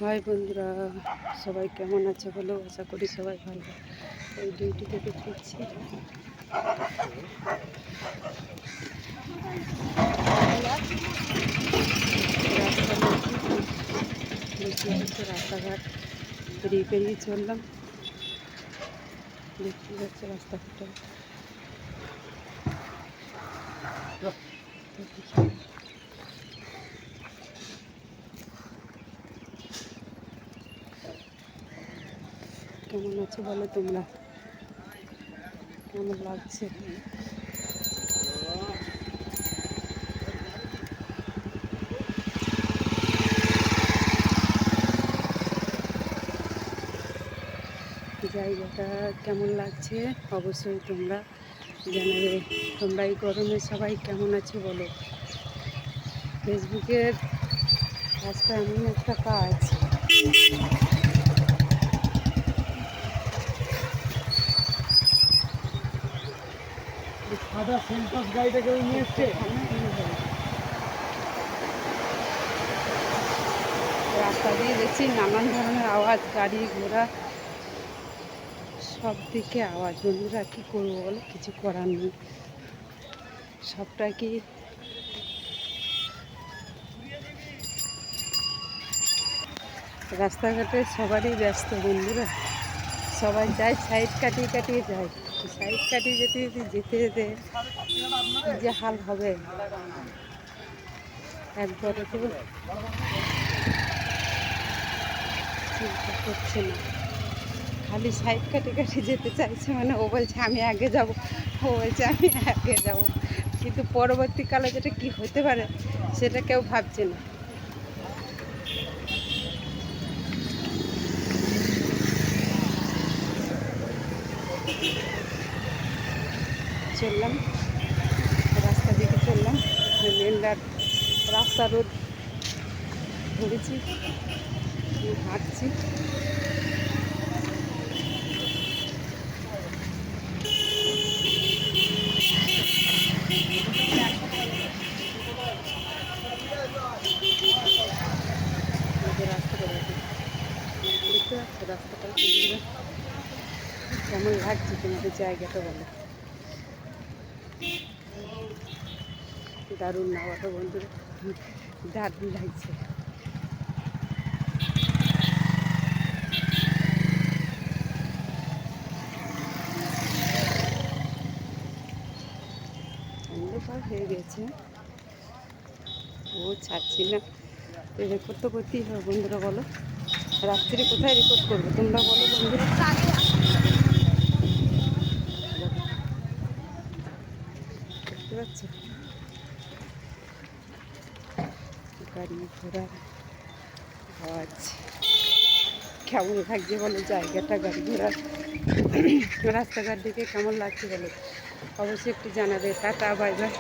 High বন্ধুরা, সবাই কেমন আছে বলো? আশা করি সবাই ভালো। এই ডিউটি থেকে ফিরছি। রাস্তাঘাট পেরিয়ে পেরিয়ে চললাম, দেখতে যাচ্ছে রাস্তাঘাটে। কেমন আছো বলো তোমরা? কেমন লাগছে? জায়গাটা কেমন লাগছে অবশ্যই তোমরা জানাবে। তোমরা এই গরমে সবাই কেমন আছো বলো? ফেসবুকের কাজটা এমন একটা কাজ, সাদা সেন্টস গাড়িটা কেউ নিয়ে এসছে। রাস্তা দিয়ে দেখছি নানান ধরনের আওয়াজ, গাড়ি ঘোড়া সব দিকে আওয়াজ। বন্ধুরা কী করবো বলো? কিছু করার নেই, সবটা কি রাস্তাঘাটে সবারই ব্যস্ত বন্ধুরা। সবাই যায় সাইড কাটিয়ে কাটিয়ে যায়, সাইড কাটিয়ে যেতে যেতে যেতে যেতে যে হাল হবে একবারে তো চিন্তা করছে না। খালি সাইড কাটিয়ে কাটিয়ে যেতে চাইছে, মানে ও বলছে আমি আগে যাব, ও বলছে আমি আগে যাব, কিন্তু পরবর্তীকালে যেটা কি হতে পারে সেটা কেউ ভাবছে না। চললাম রাস্তা দিকে, চললাম মেন রাস্তা রোড ধরেছি, হাঁটছি। রাস্তাটা দেখতে পাচ্ছ, রাস্তাটা কেমন লাগছে তোমাদের জায়গাটা বলো? দারুণ না বলো বন্ধুরা? দারুণ লাগছে। অন্ধকার হয়ে গেছে, ও ছাড়ছি না। রেকর্ড তো করতেই হবে বন্ধুরা বলো। রাত্রে কোথায় রেকর্ড করবো তোমরা বলো বন্ধুরা? দেখতে পাচ্ছ গাড়ি ঘোড়ার আওয়াজ, কেমন লাগছে বলো জায়গাটা? গাড়ি ঘোড়ার রাস্তাঘাট দেখে কেমন লাগছে বলো? অবশ্যই একটু জানাবে। Tata, bye bye.